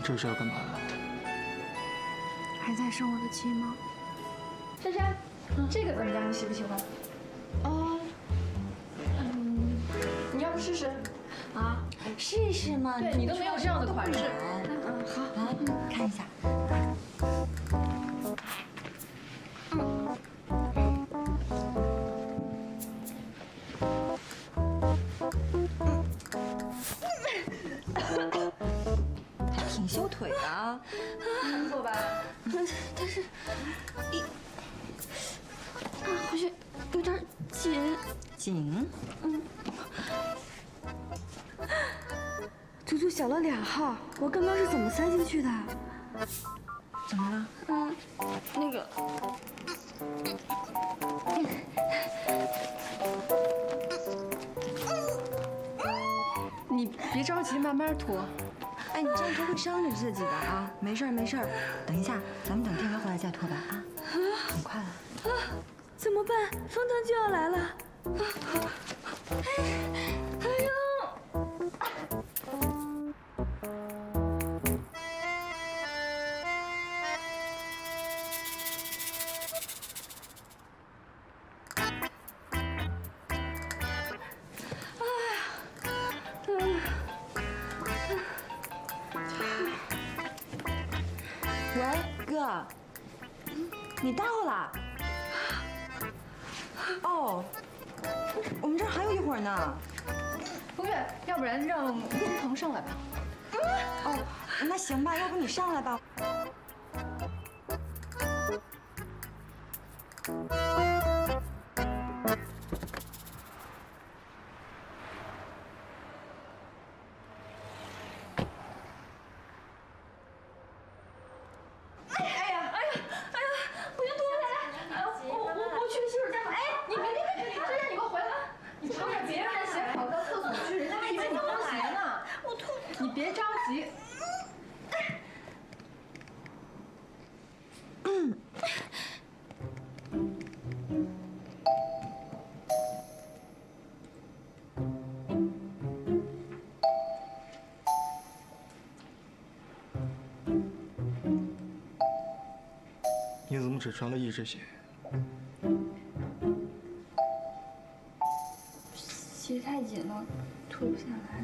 这是要干嘛？还在生我的气吗？珊珊，这个怎么样？你喜不喜欢？哦，你要不试试？啊，试一试嘛。对你都没有这样的款式。好，来看一下。还挺修腿的啊，不错吧？但是，好像有点紧。紧。足足小了2号，我刚刚是怎么塞进去的？怎么了？那个，你别着急，慢慢脱。哎，你这样脱会伤着自己的啊！没事儿没事儿，等一下，咱们等店员回来再脱吧啊！很快了。怎么办？封堂就要来了。哎呦！喂，哥，你到了？哦，我们这儿还有一会儿呢。风月，要不然让工藤上来吧。哦，那行吧，要不你上来吧。我去洗手间吧。哎，你别，珊珊，你给我回来！你瞧着别人先跑到厕所去，人家还以为你偷鞋呢。我吐。你别着急。你怎么只穿了一只鞋？鞋太紧了，脱不下来。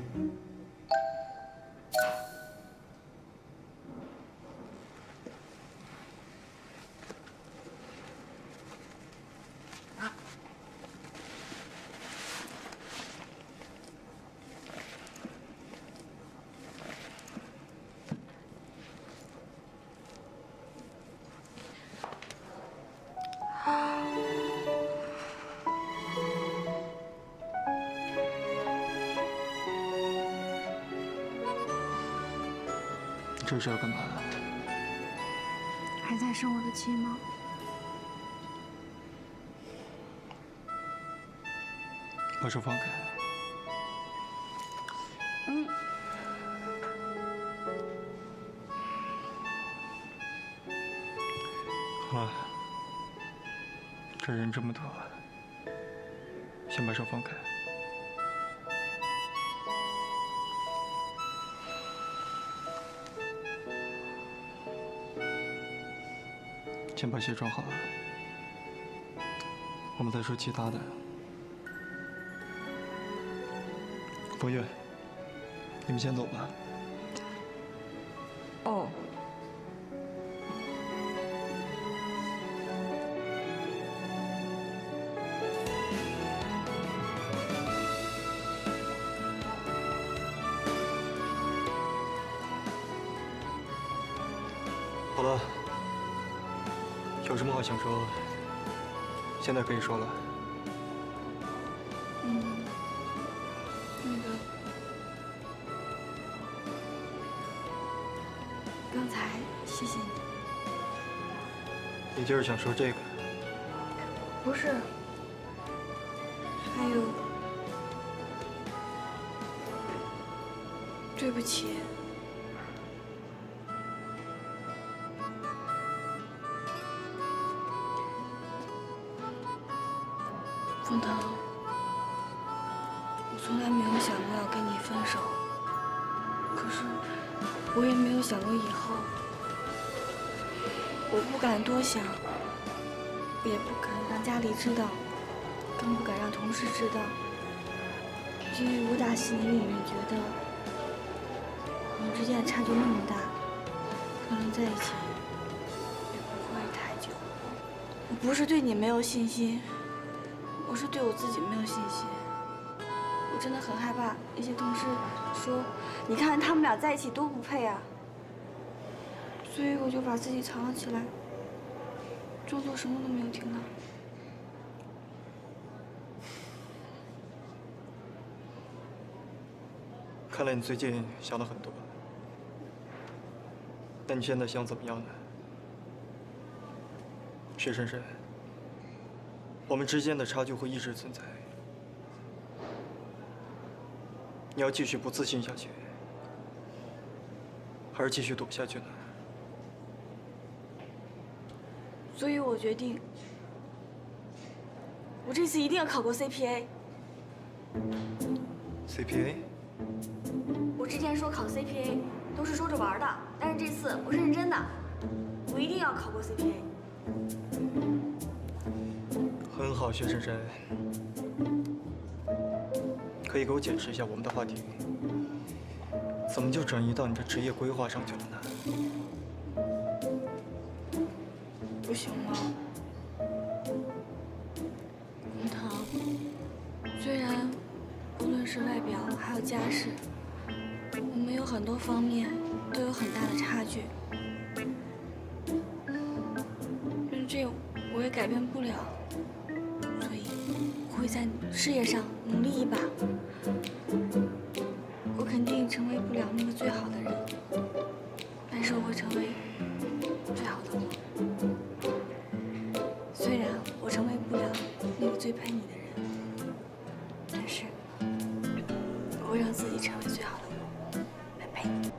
这是要干嘛？还在生我的气吗？把手放开。好了，这人这么多，先把手放开。先把鞋装好了，我们再说其他的。风月，你们先走吧。哦。好了，有什么话想说，现在可以说了。那个，刚才谢谢你。你就是想说这个？不是，还有，对不起。风腾，我从来没有想过要跟你分手，可是我也没有想过以后。我不敢多想，也不敢让家里知道，更不敢让同事知道，因为我打心里面觉得，我们之间的差距那么大，可能在一起也不会太久。我不是对你没有信心，我是对我自己没有信心。我真的很害怕一些同事说，你看他们俩在一起多不配啊。所以我就把自己藏了起来，装作什么都没有听到。看来你最近想了很多。那你现在想怎么样呢？薛深深，我们之间的差距会一直存在。你要继续不自信下去，还是继续躲下去呢？所以我决定，我这次一定要考过 CPA。CPA？ 我之前说考 CPA 都是说着玩的，但是这次我是认真的，我一定要考过 CPA。很好，薛深深，可以给我解释一下我们的话题，怎么就转移到你的职业规划上去了呢？不行吗？红糖，虽然无论是外表还有家世，我们有很多方面都有很大的差距，但是这我也改变不了，所以我会在事业上努力一把。我肯定成为不了那个最好的人，但是我会成为最好的我。虽然我成为不了那个最陪你的人，但是我会让自己成为最好的我，来陪你。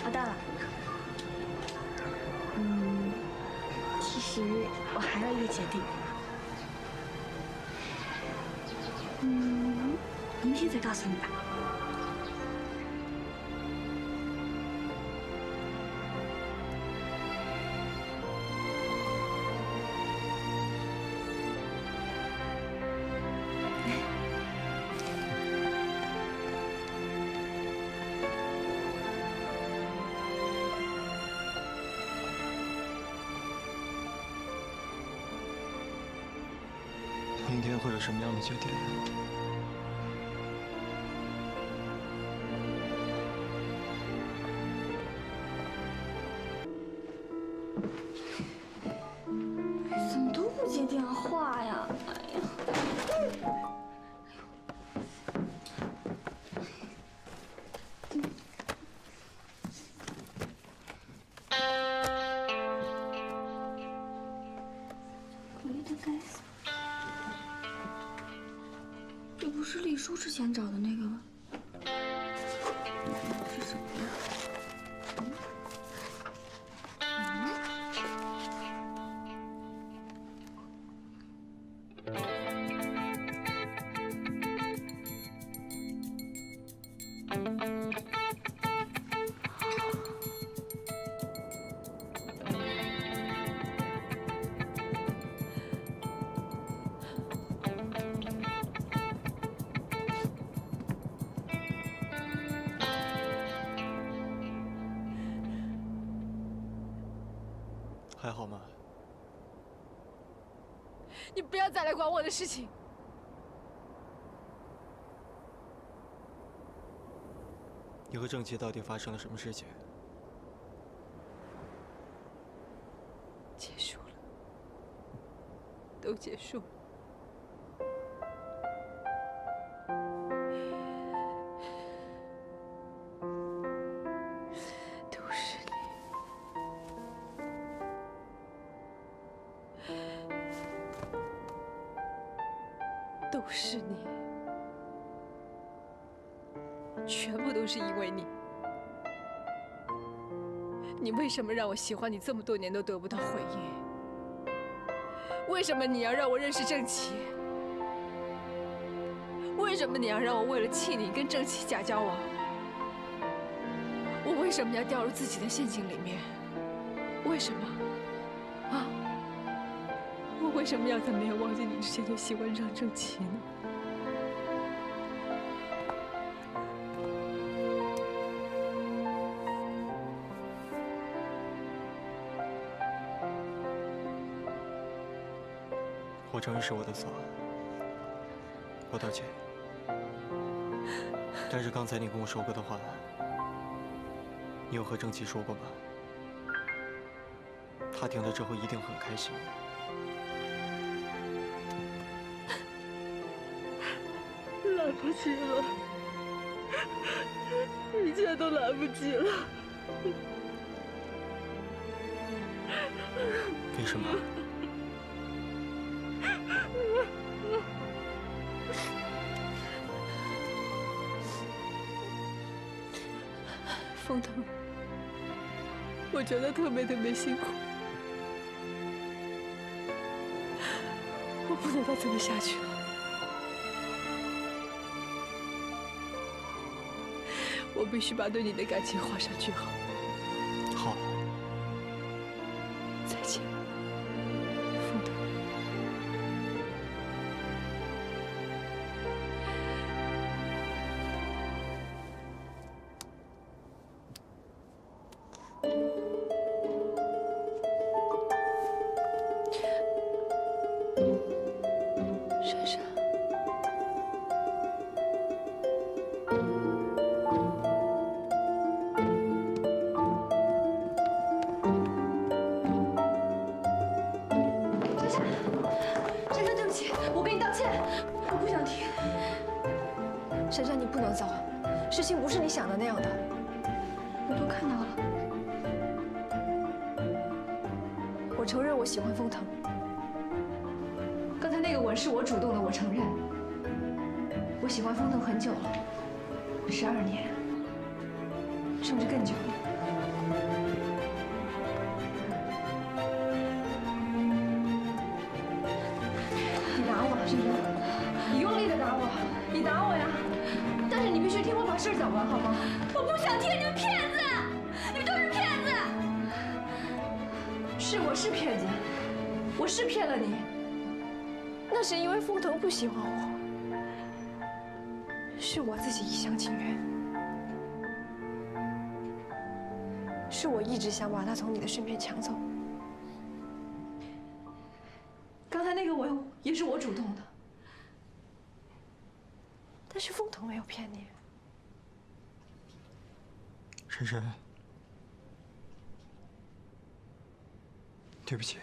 我到了。其实我还有一个决定。明天再告诉你吧。明天会有什么样的决定？怎么都不接电话呀？哎呀！可怜的该死！这不是丽叔之前找的那个吗？是什么呀？还好吗？你不要再来管我的事情。你和郑琪到底发生了什么事情？结束了，都结束了。都是你，都是你。是因为你。你为什么让我喜欢你这么多年都得不到回应？为什么你要让我认识郑琪？为什么你要让我为了气你跟郑琪假交往？我为什么要掉入自己的陷阱里面？为什么？啊？我为什么要在没有忘记你之前就喜欢上郑琪呢？我承认是我的错，我道歉。但是刚才你跟我说过的话，你有和郑琪说过吗？他听了之后一定很开心。来不及了，一切都来不及了。为什么？风腾，我觉得特别辛苦，我不能再这么下去了。我必须把对你的感情画上句号。好。再见，风腾。珊珊。珊珊，对不起，我跟你道歉。我不想听。珊珊，你不能走，事情不是你想的那样的。我都看到了。我承认我喜欢风腾。刚才那个吻是我主动的，我承认。我喜欢风腾很久了，12年，甚至更久。你打我，珊珊，你用力的打我，你打我呀！但是你必须听我把事儿讲完，好吗？我不想听，你们骗子，你们都是骗子。是，我是骗子，我是骗了你。那是因为风腾不喜欢我，是我自己一厢情愿，是我一直想把他从你的身边抢走。刚才那个吻也是我主动的，但是风腾没有骗你。珊珊，对不起。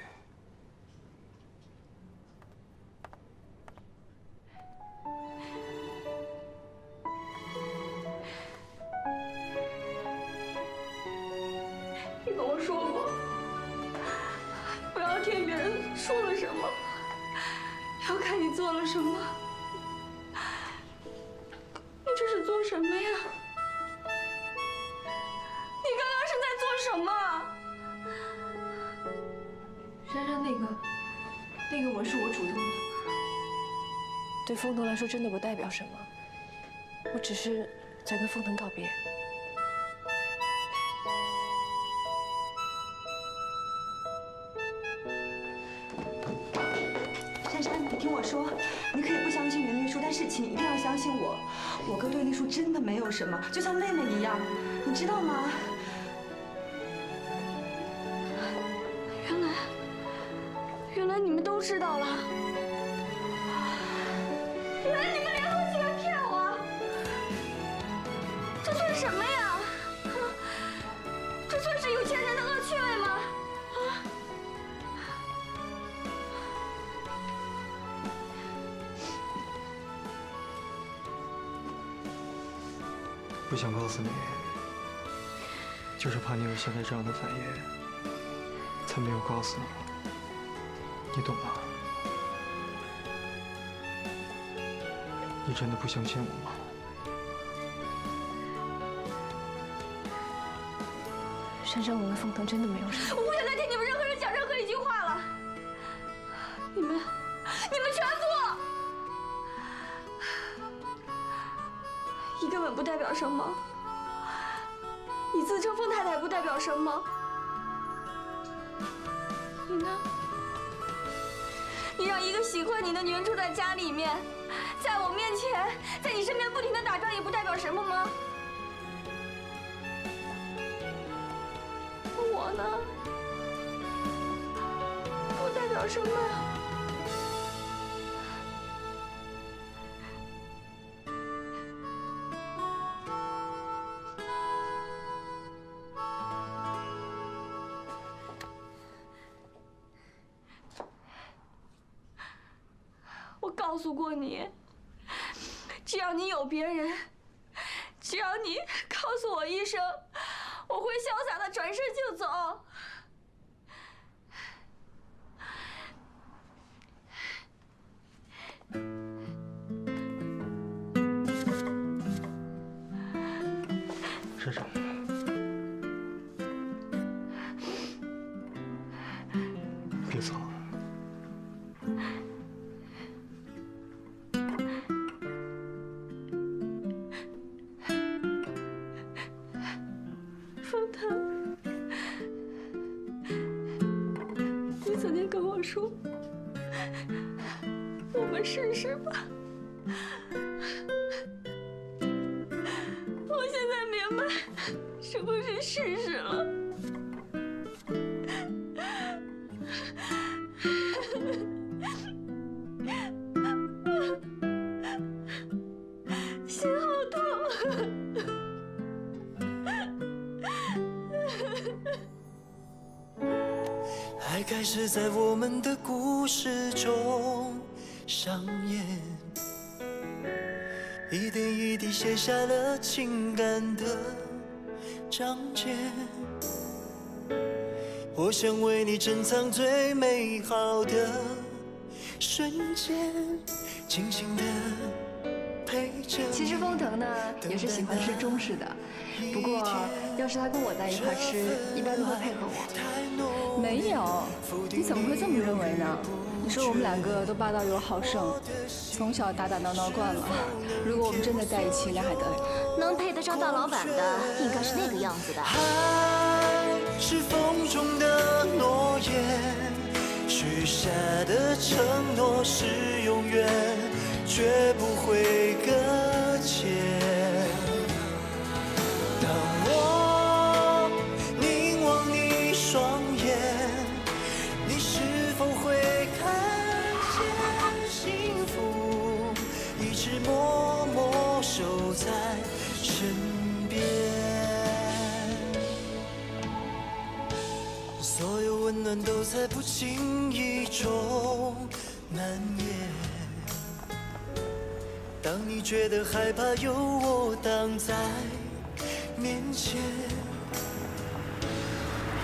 你跟我说过，不要听别人说了什么，要看你做了什么。你这是做什么呀？你刚刚是在做什么？珊珊，那个吻是我主动的，对风腾来说真的不代表什么。我只是在跟风腾告别。珊珊，你听我说，你可以不相信袁丽书，但是请你一定要相信我，我哥对丽书真的没有什么，就像妹妹一样，你知道吗？原来你们都知道了。原来你们联合起来骗我，这算什么呀？啊，这算是有钱人的恶趣味吗？啊！不想告诉你，就是怕你有现在这样的反应，才没有告诉你。你懂吗？你真的不相信我吗？珊珊，我跟凤腾真的没有什么。我不想再听你们任何人讲任何一句话了。你们全部，一个吻不代表什么，你自称凤太太不代表什么。你呢？你让一个喜欢你的女人住在家里面，在我面前，在你身边不停地打转，也不代表什么吗？我呢？不代表什么。我告诉过你，只要你有别人，只要你告诉我一声，我会潇洒的转身就走。珊珊，别走。凤腾，你曾经跟我说，我们试试吧。我现在明白什么是试试了。心好痛。爱开始在我们的故事中上演，一点一滴写下了情感的章节。我想为你珍藏最美好的瞬间，静静的陪着你。其实风腾呢也是喜欢吃中式的，不过要是他跟我在一块吃，一般都会配合我。没有，你怎么会这么认为呢？你说我们两个都霸道又好胜，从小打打闹闹惯了。如果我们真的在一起，那还得了？能配得上大老板的，应该是那个样子的。爱是风中的诺言，许下的承诺是永远，绝不会搁浅。当我凝望你双眼，你是否会看见幸福一直默默守在身边？所有温暖都在不经意中蔓延。当你觉得害怕，有我挡在面前。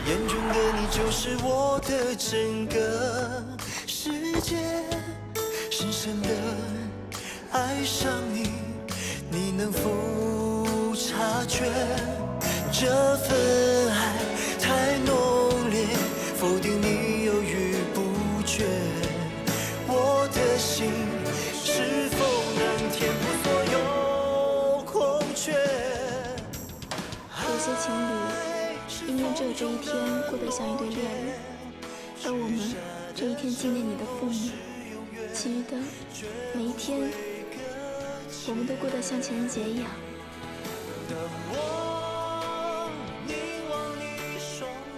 眼中的你就是我的整个世界，深深的爱上你，你能否察觉这份爱太浓烈，否定你犹豫不决，我的心是否能填补所有空缺？有些情侣因为只有这一天过得像一对恋人，而我们这一天纪念你的父母，其余的每一天，我们都过得像情人节一样。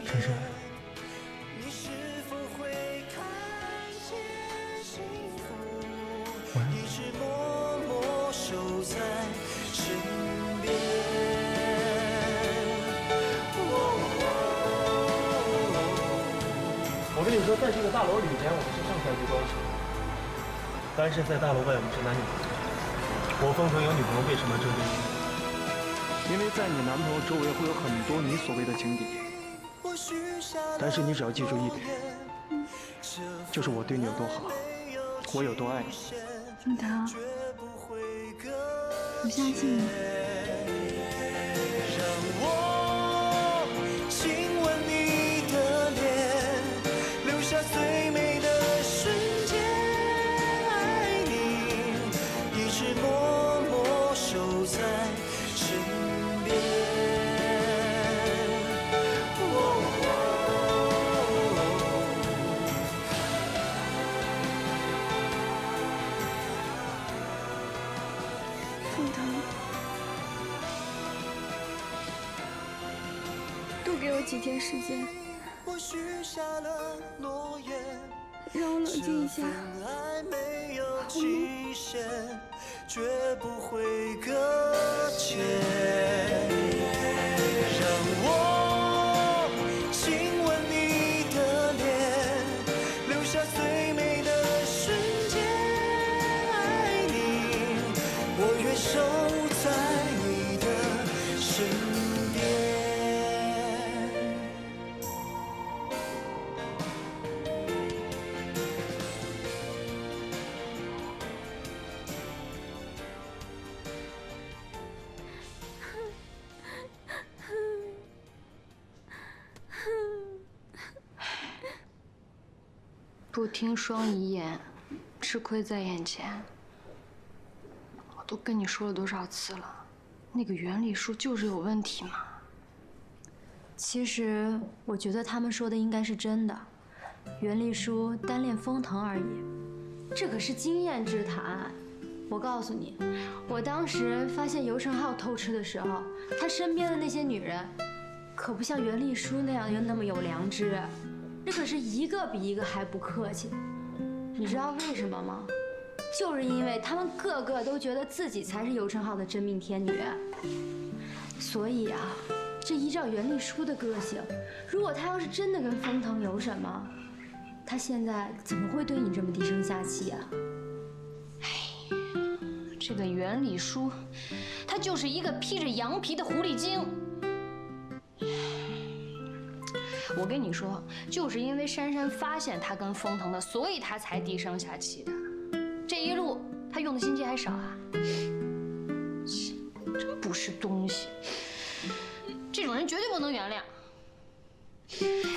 珊珊，晚安。我跟你说，在这个大楼里面，我们是上下居装，但是在大楼外，我们是男女朋友。我凤腾有女朋友，为什么争这个？因为在你男朋友周围会有很多你所谓的情敌，但是你只要记住一点，就是我对你有多好，我有多爱你。凤腾，我相信你。让我几天时间，我许下了诺言，让我冷静一下。爱没有期限，绝不会搁浅。让我亲吻你的脸，留下最美的瞬间。爱你，我愿守在你的身边。不听双遗言，吃亏在眼前。我都跟你说了多少次了，那个原理书就是有问题嘛。其实我觉得他们说的应该是真的，袁丽书单恋风腾而已，这可是经验之谈。我告诉你，我当时发现尤承浩偷吃的时候，他身边的那些女人，可不像袁丽书那样那么有良知，这可是一个比一个还不客气。你知道为什么吗？就是因为他们个个都觉得自己才是尤承浩的真命天女，所以啊，这依照袁丽书的个性，如果他要是真的跟风腾有什么，他现在怎么会对你这么低声下气啊？这个原理书，它就是一个披着羊皮的狐狸精。我跟你说，就是因为珊珊发现他跟风腾的，所以他才低声下气的。这一路他用的心机还少啊，真不是东西。这种人绝对不能原谅。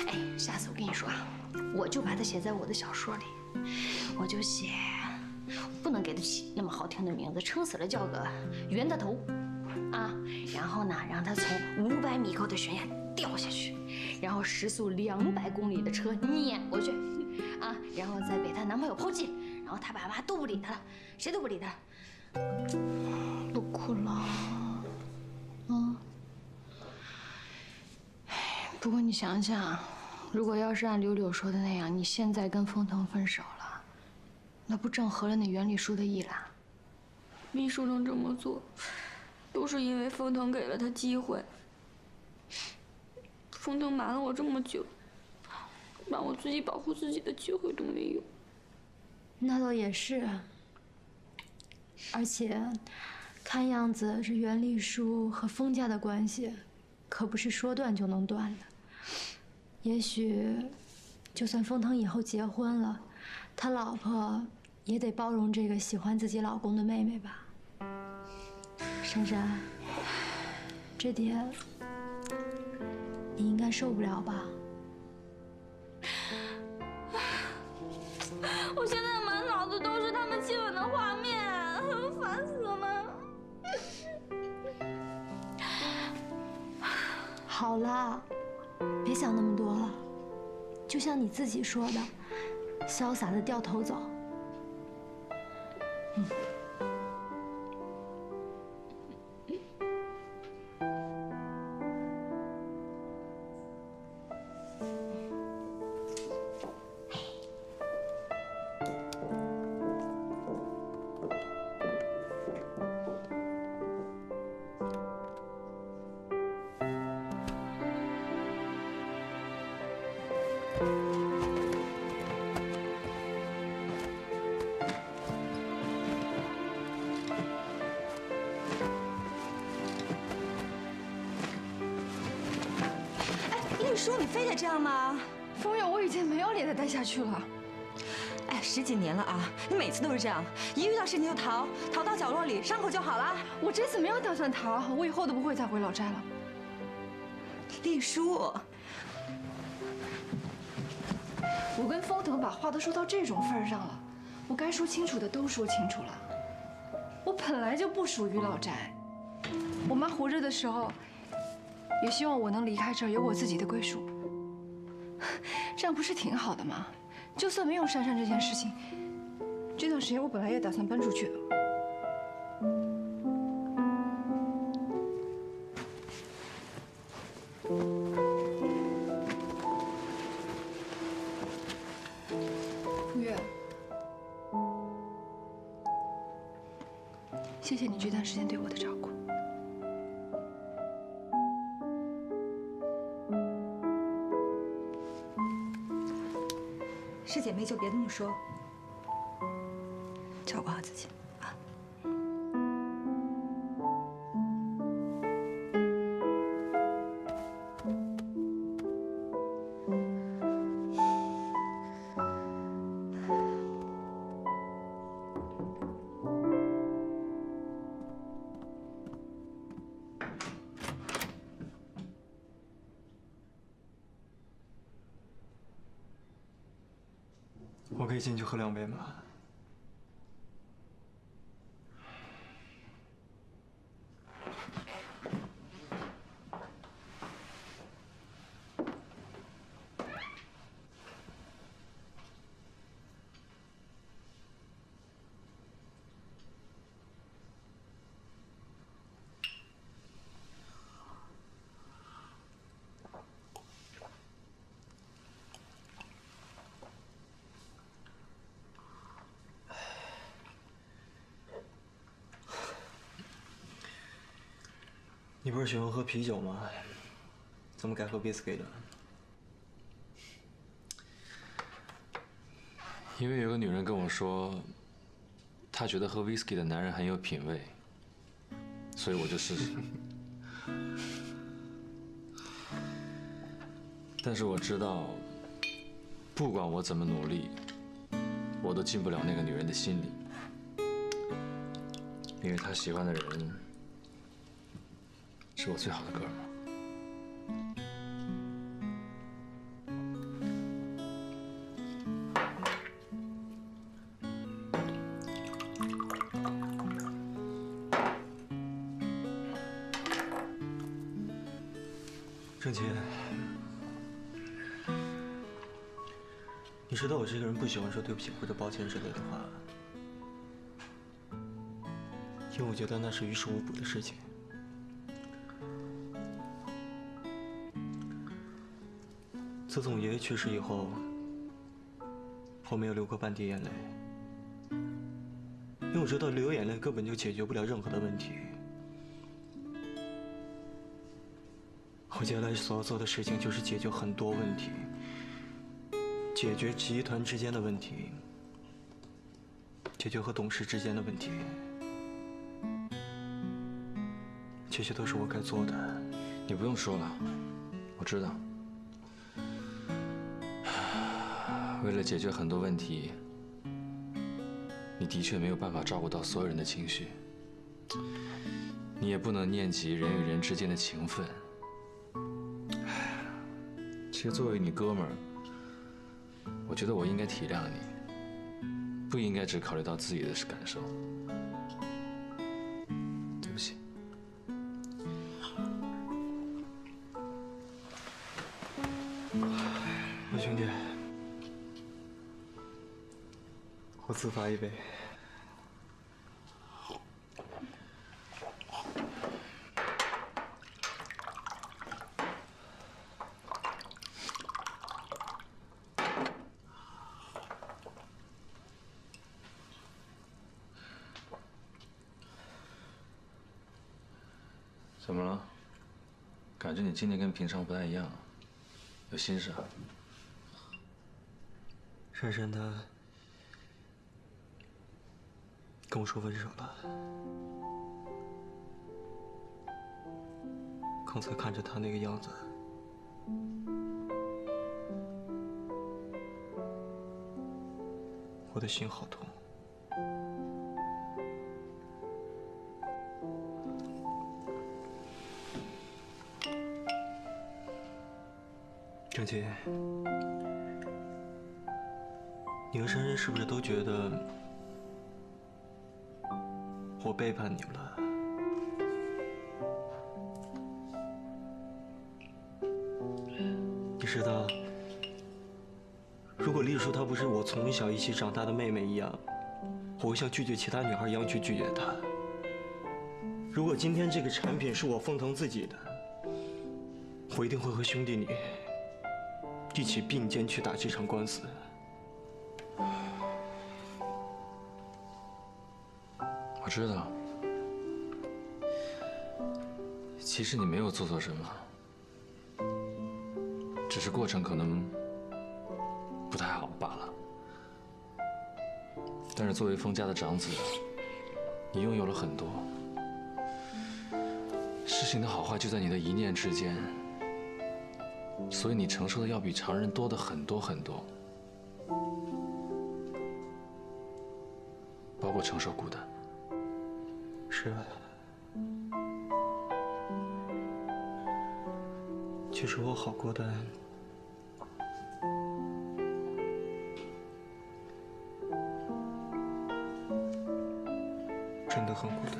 哎，下次我跟你说啊，我就把它写在我的小说里，我就写。不能给他起那么好听的名字，撑死了叫个袁大头，啊，然后呢，让他从500米高的悬崖掉下去，然后时速200公里的车碾过去，啊，然后再被她男朋友抛弃，然后她爸妈都不理她了，谁都不理她，都哭了，啊，不过你想想，如果要是按柳柳说的那样，你现在跟风腾分手了。那不正合了那原理书的意啦？秘书能这么做，都是因为风腾给了他机会。风腾瞒了我这么久，让我自己保护自己的机会都没有。那倒也是，而且，看样子这袁丽书和风家的关系，可不是说断就能断的。也许，就算风腾以后结婚了，他老婆也得包容这个喜欢自己老公的妹妹吧。珊珊，这点你应该受不了吧？我现在满脑子都是他们亲吻的画面，烦死了。好了，别想那么多了，就像你自己说的，潇洒的掉头走。丽书，你非得这样吗？风月，我已经没有脸再待下去了。哎，10几年了啊，你每次都是这样，一遇到事情就逃，逃到角落里，伤口就好了。我这次没有打算逃，我以后都不会再回老寨了。丽书，我跟风腾把话都说到这种份上了，我该说清楚的都说清楚了。我本来就不属于老寨，我妈活着的时候，也希望我能离开这儿，有我自己的归属。这样不是挺好的吗？就算没有珊珊这件事情，这段时间我本来也打算搬出去的。谢谢你这段时间对我的照顾。是姐妹就别这么说，照顾好自己啊。我可以进去喝2杯吗？你不是喜欢喝啤酒吗？怎么改喝 whisky 了？因为有个女人跟我说，她觉得喝 whisky 的男人很有品味，所以我就试试。但是我知道，不管我怎么努力，我都进不了那个女人的心里，因为她喜欢的人是我最好的哥们儿。郑洁，你知道我这个人不喜欢说对不起或者抱歉之类的话，因为我觉得那是于事无补的事情。自从爷爷去世以后，我没有流过半滴眼泪，因为我知道流眼泪根本就解决不了任何的问题。我接下来所要做的事情就是解决很多问题，解决集团之间的问题，解决和董事之间的问题，这些都是我该做的。你不用说了，我知道。为了解决很多问题，你的确没有办法照顾到所有人的情绪，你也不能念及人与人之间的情分。其实作为你哥们儿，我觉得我应该体谅你，不应该只考虑到自己的感受。对不起。我兄弟，我自罚一杯。怎么了？感觉你今天跟平常不太一样，有心事啊？珊珊她跟我说分手了。刚才看着她那个样子，我的心好痛。郑洁，你和珊珊是不是都觉得我背叛你们了？你知道，如果丽叔她不是我从小一起长大的妹妹一样，我会像拒绝其他女孩一样去拒绝她。如果今天这个产品是我凤腾自己的，我一定会和兄弟你一起并肩去打这场官司。我知道，其实你没有做错什么，只是过程可能不太好罢了。但是作为封家的长子，你拥有了很多，事情的好坏就在你的一念之间，所以你承受的要比常人多的很多很多，包括承受孤单。是啊，其实我好孤单。真的很孤单。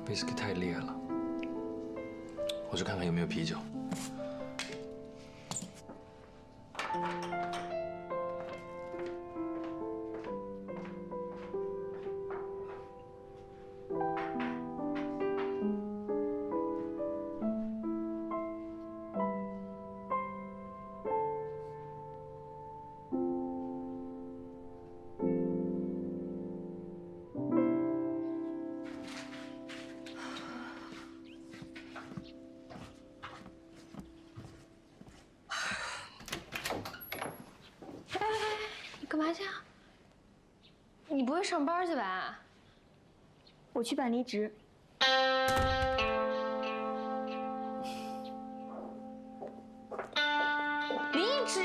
威士忌太烈了，我去看看有没有啤酒。干嘛去啊？你不会上班去吧？我去办离职。离职？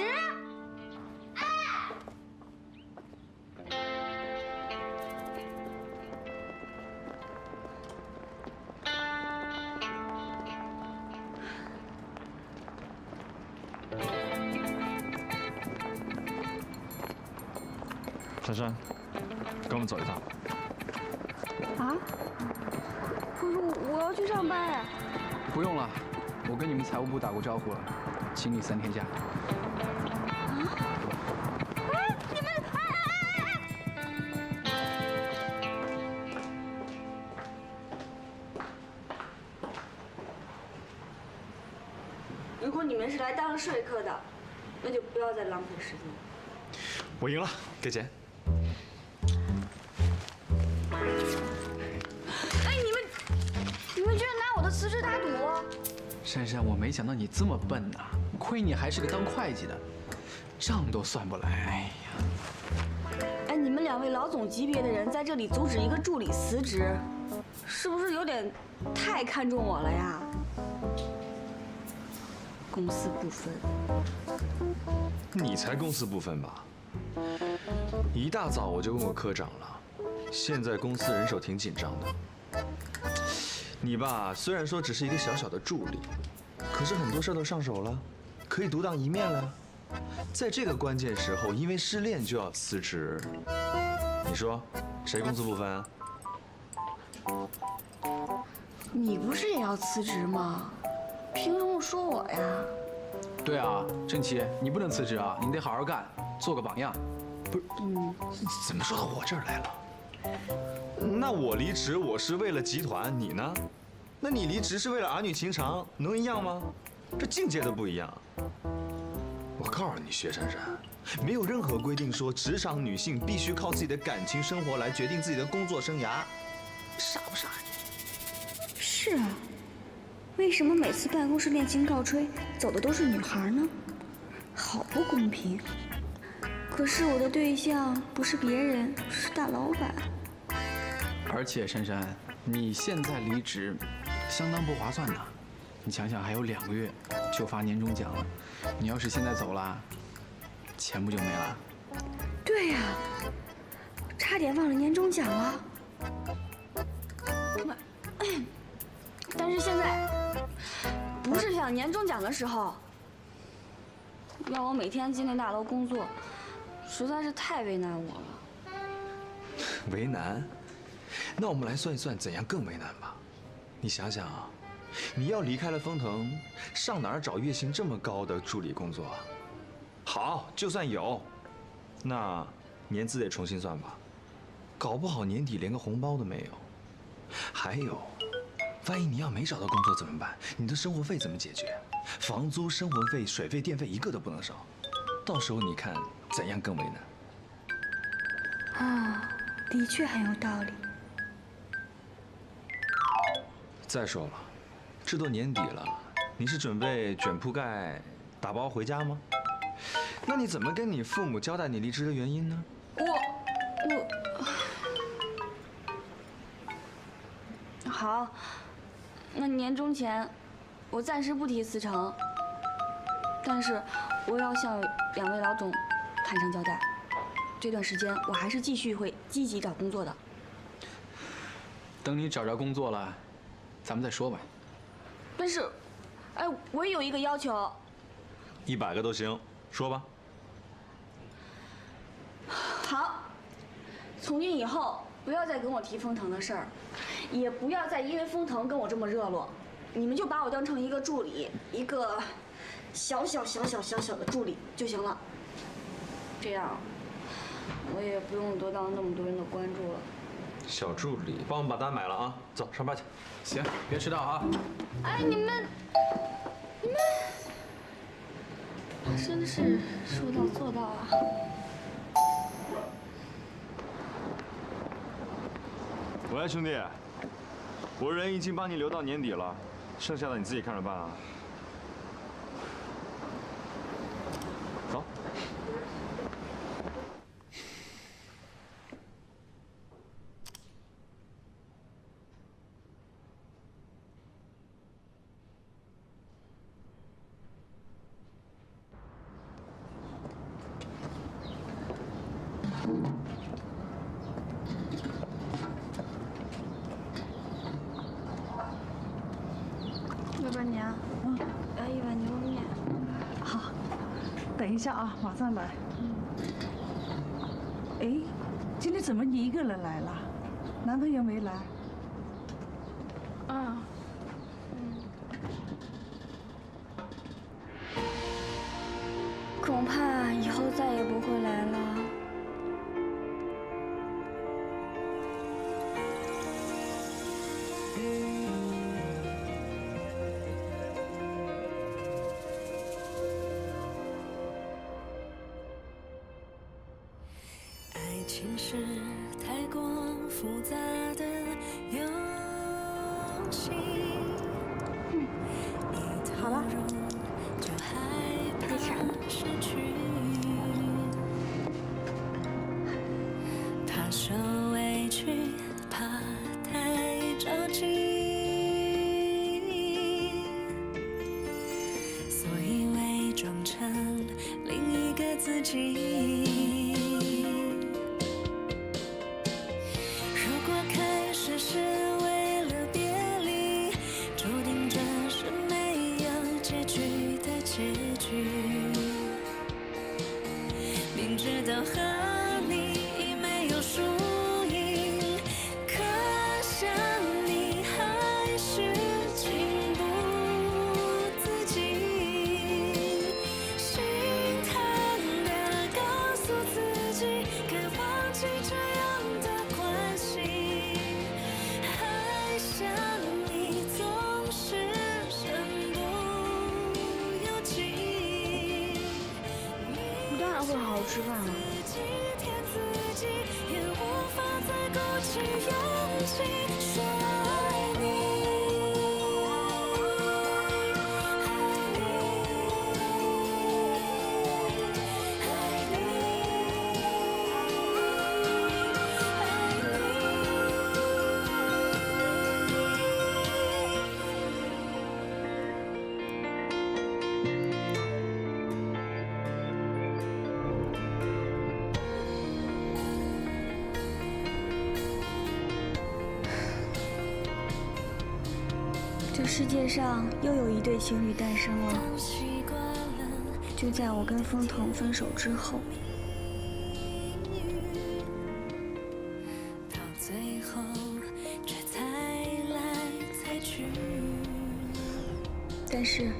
珊珊，跟我们走一趟。啊？可是我要去上班哎。不用了，我跟你们财务部打过招呼了，请你3天假。如果你们是来当说客的，那就不要再浪费时间了。我赢了，给钱。哎，你们居然拿我的辞职打赌！珊珊，我没想到你这么笨呐，亏你还是个当会计的，账都算不来。哎呀，哎，你们2位老总级别的人在这里阻止一个助理辞职，是不是有点太看重我了呀？公私不分。你才公私不分吧？一大早我就问过科长了，现在公司人手挺紧张的。你吧，虽然说只是一个小小的助理，可是很多事都上手了，可以独当一面了。在这个关键时候，因为失恋就要辞职，你说谁公私不分啊？你不是也要辞职吗？凭什么说我呀？对啊，郑琪，你不能辞职啊，你得好好干，做个榜样。不是，怎么说到我这儿来了？那我离职，我是为了集团，你呢？那你离职是为了儿女情长，能一样吗？这境界都不一样。我告诉你，薛珊珊，没有任何规定说职场女性必须靠自己的感情生活来决定自己的工作生涯，傻不傻你？是啊，为什么每次办公室恋情告吹走的都是女孩呢？好不公平。可是我的对象不是别人，是大老板。而且珊珊，你现在离职，相当不划算呢。你想想，还有2个月就发年终奖了，你要是现在走了，钱不就没了？对呀，差点忘了年终奖了。但是现在不是想年终奖的时候，让我每天进那大楼工作，实在是太为难我了。为难？那我们来算一算，怎样更为难吧？你想想啊，你要离开了丰腾，上哪儿找月薪这么高的助理工作啊？好，就算有，那年资得重新算吧，搞不好年底连个红包都没有。还有，万一你要没找到工作怎么办？你的生活费怎么解决？房租、生活费、水费、电费一个都不能少，到时候你看怎样更为难？哦，的确很有道理。再说了，这都年底了，你是准备卷铺盖打包回家吗？那你怎么跟你父母交代你离职的原因呢？好，那年终前，我暂时不提辞呈，但是我要向2位老总坦诚交代，这段时间我还是继续会积极找工作的。等你找着工作了，咱们再说吧。但是，哎，我也有一个要求。100个都行，说吧。好，从今以后不要再跟我提封腾的事儿，也不要再因为封腾跟我这么热络，你们就把我当成一个助理，一个小小的助理就行了。这样，我也不用得到那么多人的关注了。小助理，帮我们把单买了啊！走，上班去。行，别迟到啊！哎，你们真是说到做到啊！喂，兄弟，我人已经帮你留到年底了，剩下的你自己看着办啊。走。要不然你啊，来1碗牛肉面。好，等一下啊，马上来。哎，今天怎么你一个人来了？男朋友没来？恐怕以后再也不会来了。爱情是太过复杂的游戏。好了。就害怕失去，怕受委屈，怕太着急，所以伪装成另一个自己。如果开始是为了别离，注定这是没有结局的结局。明知道和你已没有输赢，可想你还是情不自禁，心疼地告诉自己该忘记这样的关系，还想你总是身不由己。我当然会好好吃饭了。也无法再鼓起勇气说爱你。这世界上又有一对情侣诞生了，就在我跟封腾分手之后。到最后却猜来猜去，但是，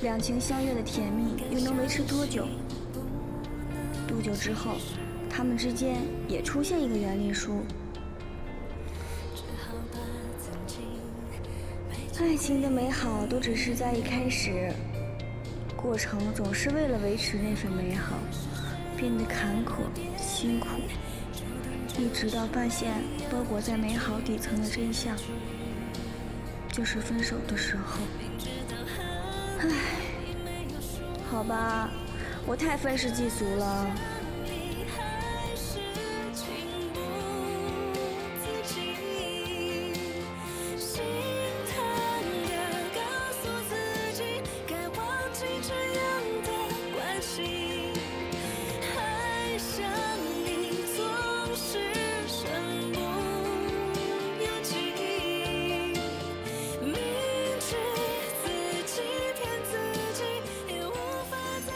两情相悦的甜蜜又能维持多久？多久之后，他们之间也出现一个原力书。爱情的美好都只是在一开始，过程总是为了维持那份美好，变得坎坷辛苦。一直到发现包裹在美好底层的真相，就是分手的时候。唉，好吧，我太愤世嫉俗了。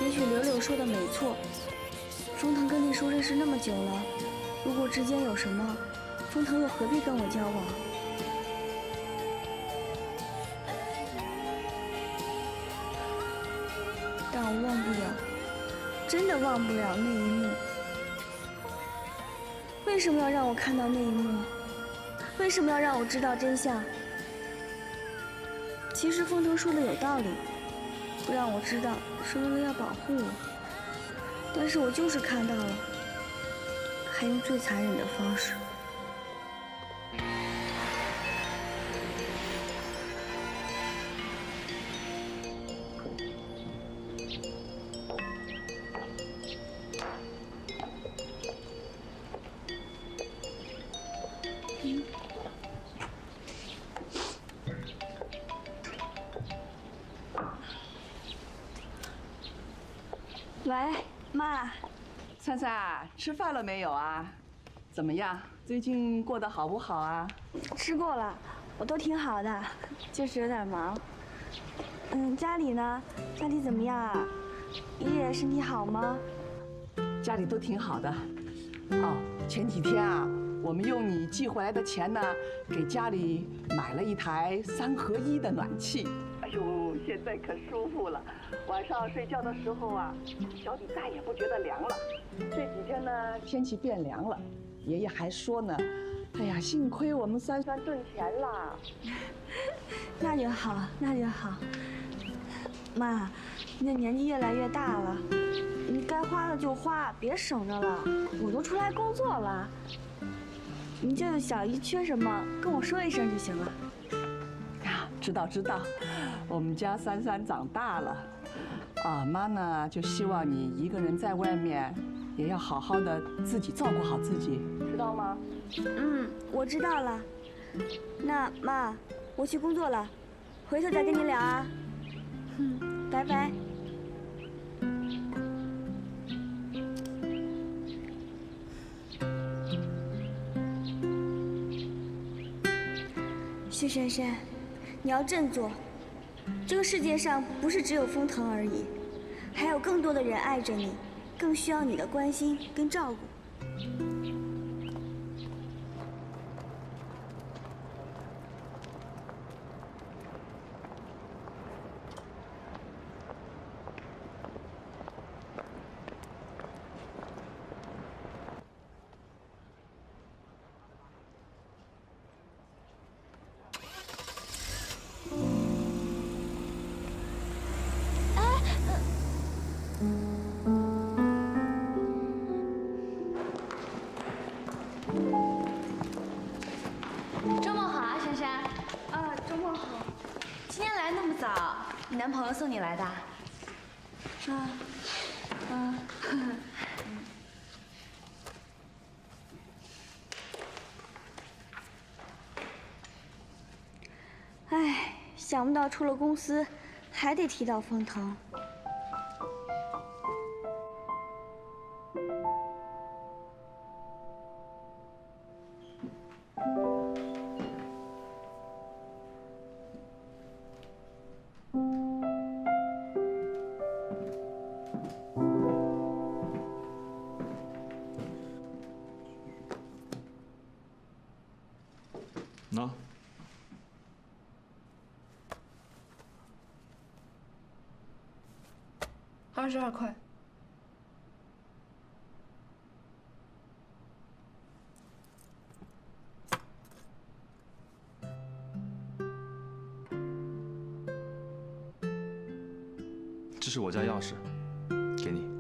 也许柳柳说的没错，风腾跟丽叔认识那么久了，如果之间有什么，风腾又何必跟我交往？但我忘不了，真的忘不了那一幕。为什么要让我看到那一幕？为什么要让我知道真相？其实风腾说的有道理，不让我知道是为了要保护我，但是我就是看到了，还用最残忍的方式。喂，妈，珊珊，吃饭了没有啊？怎么样？最近过得好不好啊？吃过了，我都挺好的，就是有点忙。家里呢？家里怎么样啊？爷爷身体好吗？家里都挺好的。哦，前几天啊，我们用你寄回来的钱呢，给家里买了一台3合1的暖气。哎呦，现在可舒服了，晚上睡觉的时候啊，脚底再也不觉得凉了。这几天呢，天气变凉了，爷爷还说呢，哎呀，幸亏我们珊珊挣钱啦。那就好，那就好。妈，你的年纪越来越大了，你该花的就花，别省着了。我都出来工作了，你这个小姨缺什么，跟我说一声就行了。啊，知道知道，我们家珊珊长大了，啊，妈呢就希望你一个人在外面，也要好好的自己照顾好自己，知道吗？我知道了。那妈，我去工作了，回头再跟你聊啊。拜拜。薛珊珊，你要振作。这个世界上不是只有风腾而已，还有更多的人爱着你，更需要你的关心跟照顾。周末好啊，珊珊。周末好。今天来那么早，你男朋友送你来的？唉，想不到出了公司，还得提到风腾。喏，22块。这是我家钥匙，给你。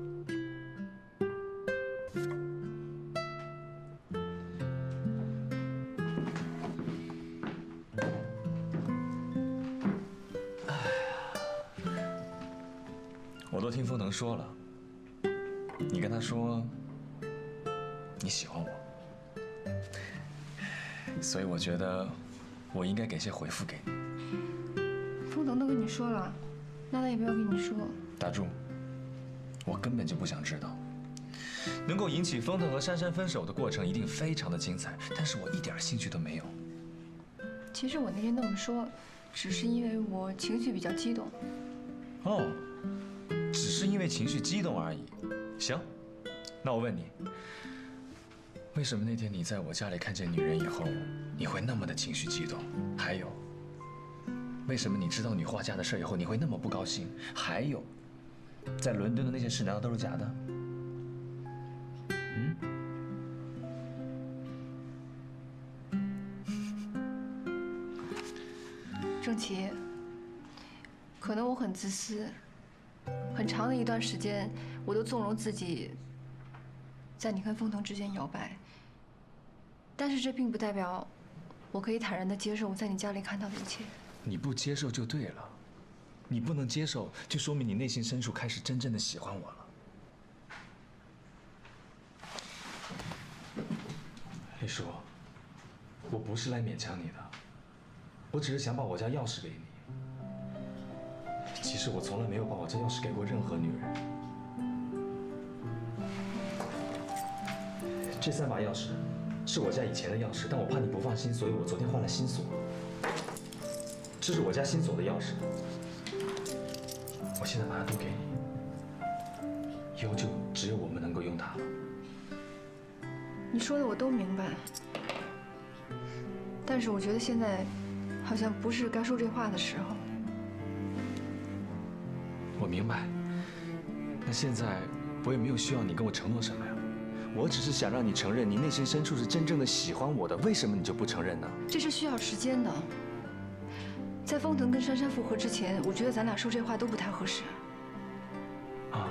我都听风腾说了，你跟他说你喜欢我，所以我觉得我应该给些回复给你。风腾都跟你说了，那他也不要跟你说。打住，我根本就不想知道。能够引起风腾和珊珊分手的过程一定非常的精彩，但是我一点兴趣都没有。其实我那天那么说，只是因为我情绪比较激动。哦，只是因为情绪激动而已。行，那我问你，为什么那天你在我家里看见女人以后，你会那么的情绪激动？还有，为什么你知道女画家的事以后，你会那么不高兴？还有，在伦敦的那些事难道都是假的？郑琪，可能我很自私，很长的一段时间，我都纵容自己在你跟风腾之间摇摆。但是这并不代表我可以坦然地接受我在你家里看到的一切。你不接受就对了，你不能接受，就说明你内心深处开始真正的喜欢我了。丽叔，我不是来勉强你的，我只是想把我家钥匙给你。其实我从来没有把我家钥匙给过任何女人。这3把钥匙是我家以前的钥匙，但我怕你不放心，所以我昨天换了新锁。这是我家新锁的钥匙，我现在把它都给你，以后就只有我们能够用它了。你说的我都明白，但是我觉得现在好像不是该说这话的时候。我明白，那现在我也没有需要你跟我承诺什么呀，我只是想让你承认你内心深处是真正的喜欢我的，为什么你就不承认呢？这是需要时间的。在风腾跟珊珊复合之前，我觉得咱俩说这话都不太合适。啊，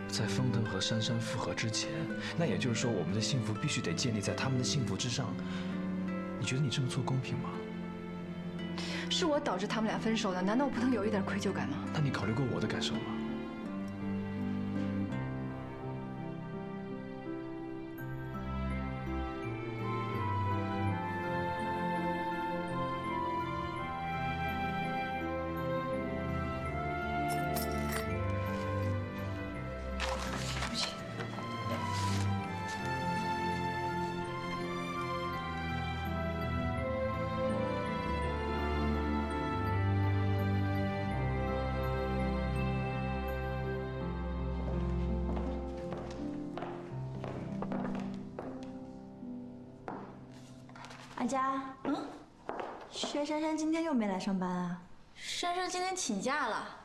在风腾和珊珊复合之前，那也就是说我们的幸福必须得建立在他们的幸福之上。你觉得你这么做公平吗？是我导致他们俩分手的，难道我不能有一点愧疚感吗？那你考虑过我的感受吗？对不起。阿佳，薛珊珊今天又没来上班啊？珊珊今天请假了。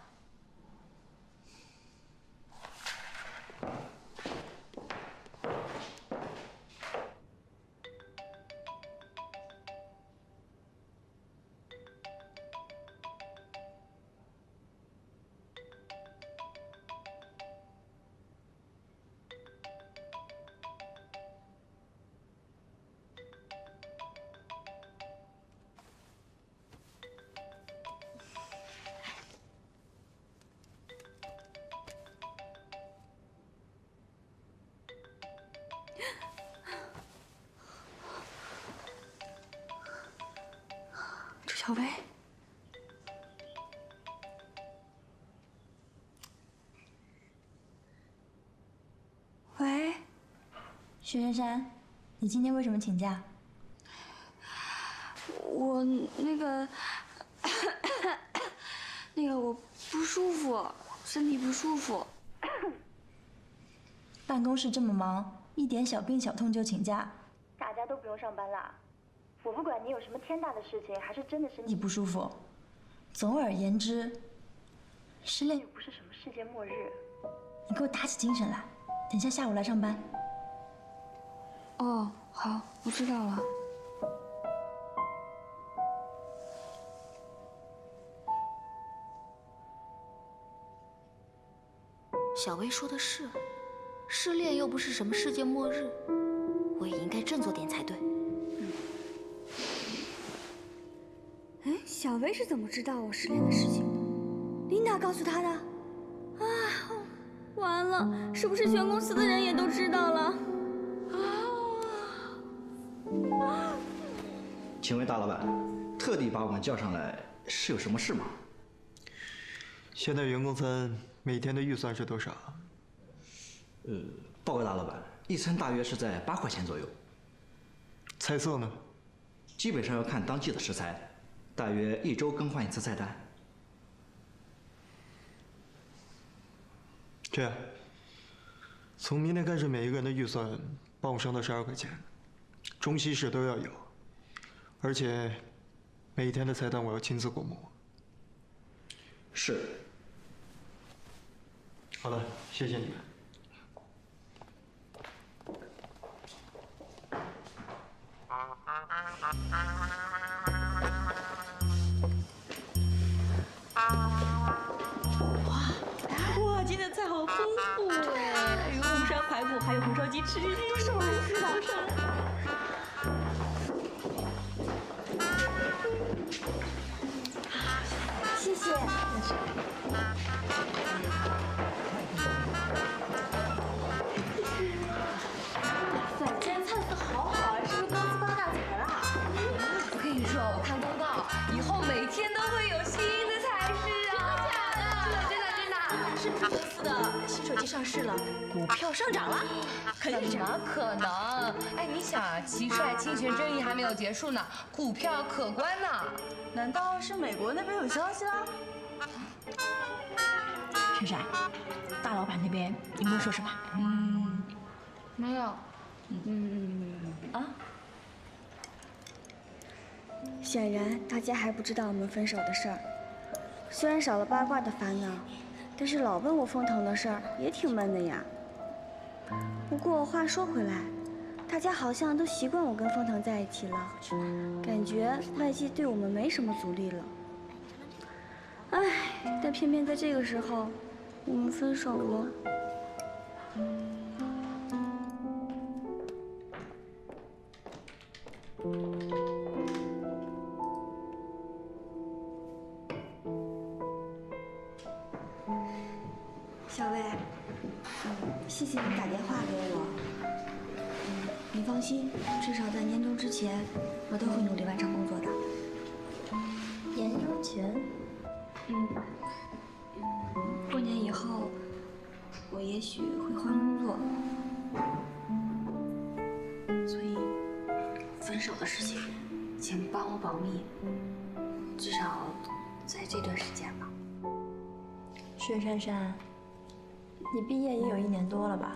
朱小薇，喂，薛珊珊，你今天为什么请假？我那个我不舒服，身体不舒服。办公室这么忙，一点小病小痛就请假，大家都不用上班啦。我不管你有什么天大的事情，还是真的身体不舒服。总而言之，失恋又不是什么世界末日，你给我打起精神来，等下下午来上班。哦，好，我知道了。小薇说的是，失恋又不是什么世界末日，我也应该振作点才对。哎，小薇是怎么知道我失恋的事情的？琳达告诉他的。啊，完了，是不是全公司的人也都知道了？请问大老板，特地把我们叫上来是有什么事吗？现在员工餐每天的预算是多少？报告大老板，一餐大约是在8块钱左右。菜色呢？基本上要看当季的食材，大约1周更换一次菜单。这样，从明天开始，每一个人的预算帮我升到12块钱，中西式都要有，而且每一天的菜单我要亲自过目。是。好了，谢谢你们。哇，今天菜好丰富哎！有红烧排骨，还有红烧鸡翅，都是我爱吃的。谢谢。今天菜色好好啊，是不是公司发大财了？我跟你说，我看公告，以后每天都会有新的菜式啊！真的。是不是公司的新手机上市了，股票上涨了？怎么可能？哎，你想啊，齐帅侵权争议还没有结束呢，股票可观呢。难道是美国那边有消息了？珊珊，大老板那边有没有说什么？没有。显然大家还不知道我们分手的事儿。虽然少了八卦的烦恼，但是老问我风腾的事儿也挺闷的呀。不过话说回来，大家好像都习惯我跟风腾在一起了，感觉外界对我们没什么阻力了。唉，但偏偏在这个时候，我们分手了。小薇，谢谢你打电话给我。你放心，至少在年终之前，我都会努力完成工作的。年终前？过年以后，我也许会换工作，所以分手的事情，请帮我保密，至少在这段时间吧。薛珊珊，你毕业也有1年多了吧？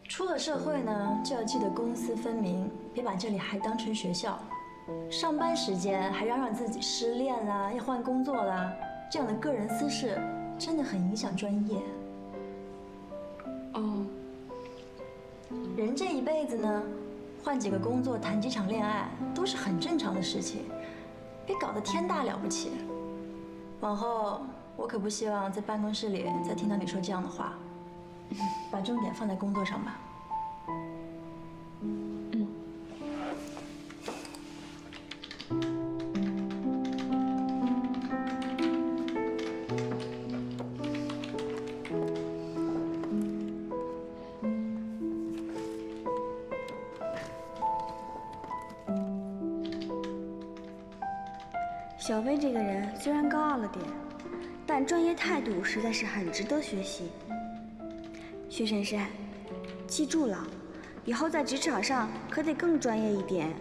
出了社会呢，就要记得公私分明，别把这里还当成学校。上班时间还嚷嚷自己失恋啦，要换工作啦，这样的个人私事真的很影响专业。人这一辈子呢，换几个工作，谈几场恋爱，都是很正常的事情，别搞得天大了不起。往后我可不希望在办公室里再听到你说这样的话，把重点放在工作上吧。小薇这个人虽然高傲了点，但专业态度实在是很值得学习。薛珊珊，记住了，以后在职场上可得更专业一点。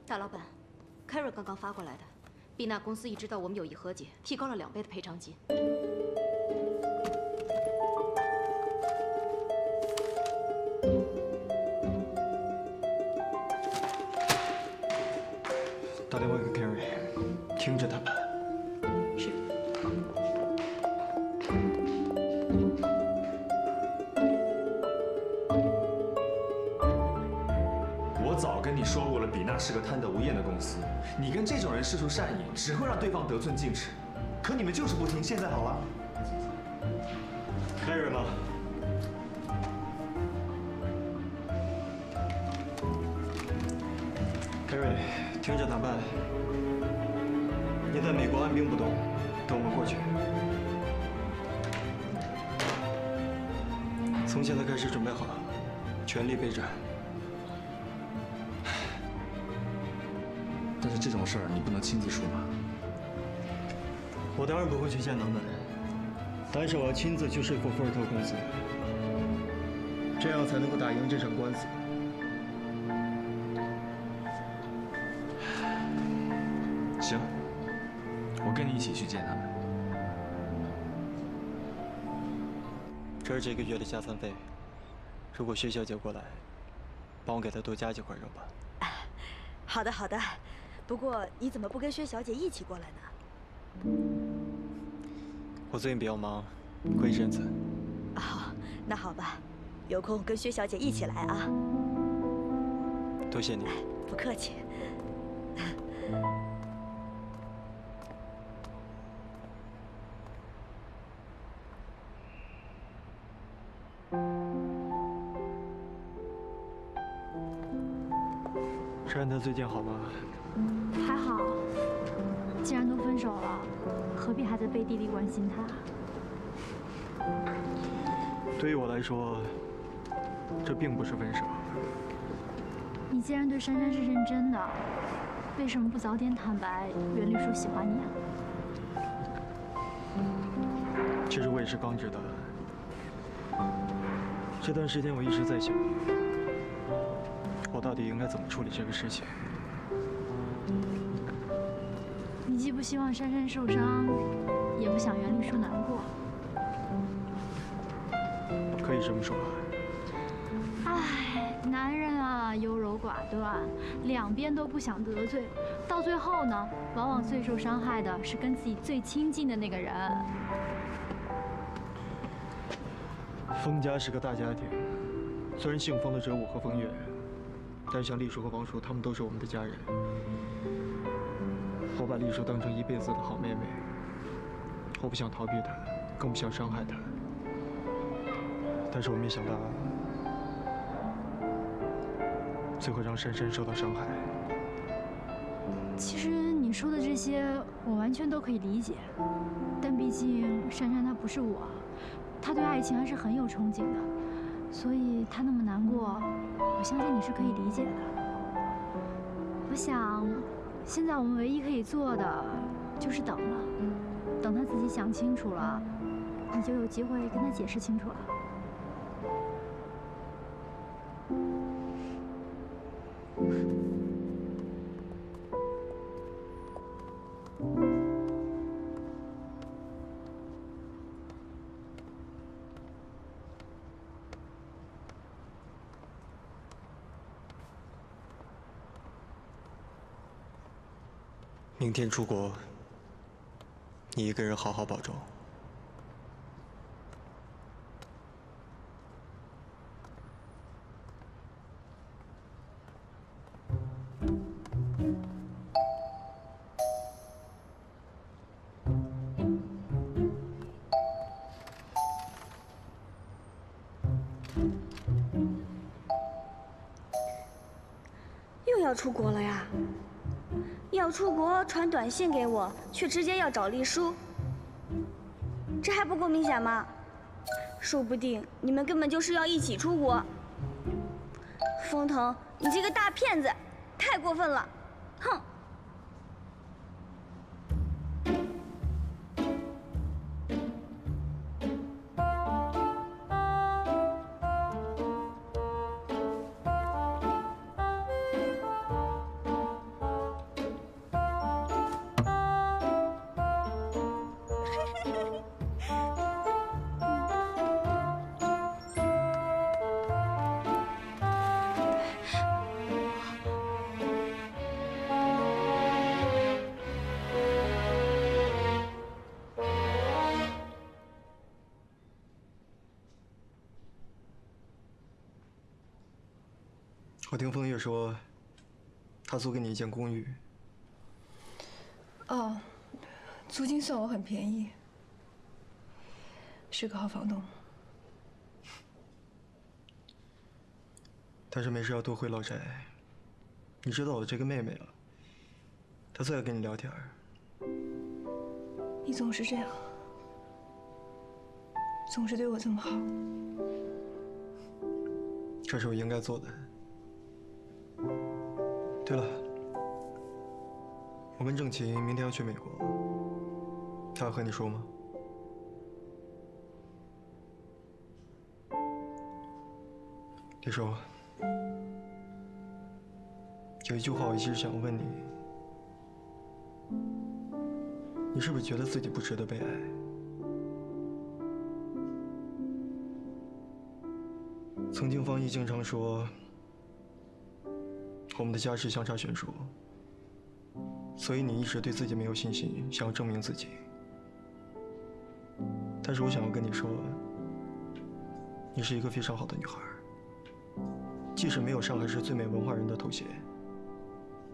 大老板，Carrie刚刚发过来的，碧娜公司一知道我们有意和解，提高了2倍的赔偿金。打电话给 Carrie， 听着他办。是。我早跟你说过了，比娜是个贪得无厌的公司，你跟这种人施出善意，只会让对方得寸进尺。可你们就是不听，现在好了。 Carrie 呢？ Carrie，听着谈判。你在美国按兵不动，等我们过去。从现在开始准备好，全力备战。但是这种事儿你不能亲自出马。我当然不会去见他们，但是我要亲自去说服福尔特公司，这样才能够打赢这场官司。行，我跟你一起去见他们。这是这个月的加餐费，如果薛小姐过来，帮我给她多加几块肉吧。好的，好的。不过你怎么不跟薛小姐一起过来呢？我最近比较忙，过一阵子。好，那好吧，有空跟薛小姐一起来啊。多谢你。不客气。珊珊最近好吗？还好，既然都分手了，何必还在背地里关心他？对于我来说，这并不是分手。你既然对珊珊是认真的，为什么不早点坦白袁丽书喜欢你啊？其实我也是刚知道的。这段时间我一直在想，我到底应该怎么处理这个事情。你既不希望珊珊受伤，也不想袁丽书难过。可以这么说。唉，男人啊，优柔寡断，两边都不想得罪，到最后呢，往往最受伤害的是跟自己最亲近的那个人。封家是个大家庭，虽然姓封的只有我和风月，但像丽叔和王叔他们都是我们的家人。我把丽叔当成一辈子的好妹妹，我不想逃避她，更不想伤害她。但是我没想到，最后让珊珊受到伤害。其实你说的这些，我完全都可以理解，但毕竟珊珊她不是我，她对爱情还是很有憧憬的，所以她那么难过，我相信你是可以理解的。我想，现在我们唯一可以做的就是等了，等她自己想清楚了，你就有机会跟她解释清楚了。明天出国，你一个人好好保重。又要出国了呀？要出国传短信给我，却直接要找丽书，这还不够明显吗？说不定你们根本就是要一起出国。风腾，你这个大骗子，太过分了！哼！我听风月说，他租给你一间公寓。哦，租金算我很便宜，是个好房东。但是没事要多回老宅，你知道我这个妹妹了，她最爱跟你聊天。你总是这样，总是对我这么好。这是我应该做的。对了，我跟郑琪明天要去美国，她要和你说吗？李叔，有一句话我一直想问你，你是不是觉得自己不值得被爱？曾经方毅经常说，我们的家世相差悬殊，所以你一直对自己没有信心，想要证明自己。但是我想要跟你说，你是一个非常好的女孩，即使没有上海市最美文化人的头衔，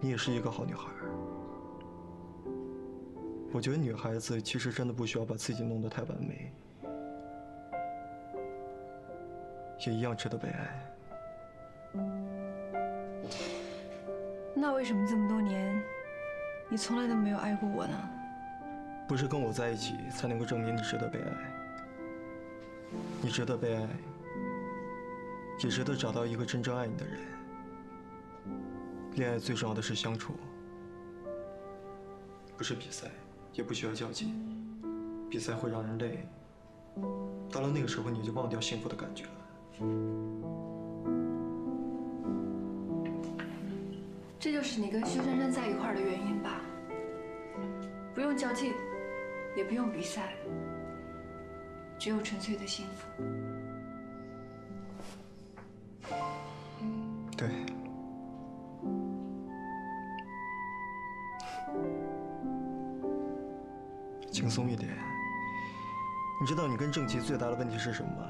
你也是一个好女孩。我觉得女孩子其实真的不需要把自己弄得太完美，也一样值得被爱。那为什么这么多年，你从来都没有爱过我呢？不是跟我在一起才能够证明你值得被爱，你值得被爱，也值得找到一个真正爱你的人。恋爱最重要的是相处，不是比赛，也不需要较劲。比赛会让人累，到了那个时候你就忘掉幸福的感觉了。这就是你跟薛珊珊在一块儿的原因吧？不用较劲，也不用比赛，只有纯粹的幸福。对。轻松一点。你知道你跟郑琪最大的问题是什么吗？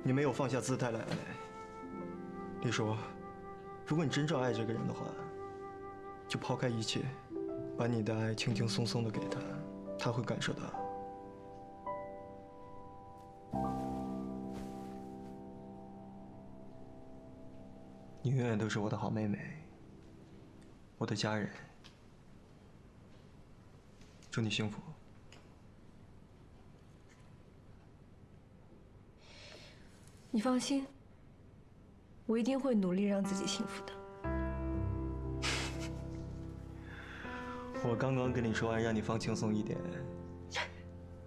你没有放下姿态来爱。李叔，如果你真正爱这个人的话，就抛开一切，把你的爱轻轻松松的给他，他会感受到。你永远都是我的好妹妹，我的家人。祝你幸福。你放心，我一定会努力让自己幸福的。我刚刚跟你说完，让你放轻松一点，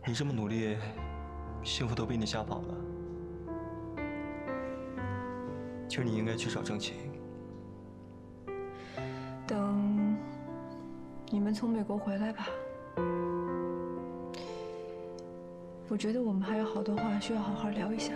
你这么努力，幸福都被你吓跑了。其实你应该去找郑琪。等你们从美国回来吧。我觉得我们还有好多话需要好好聊一下。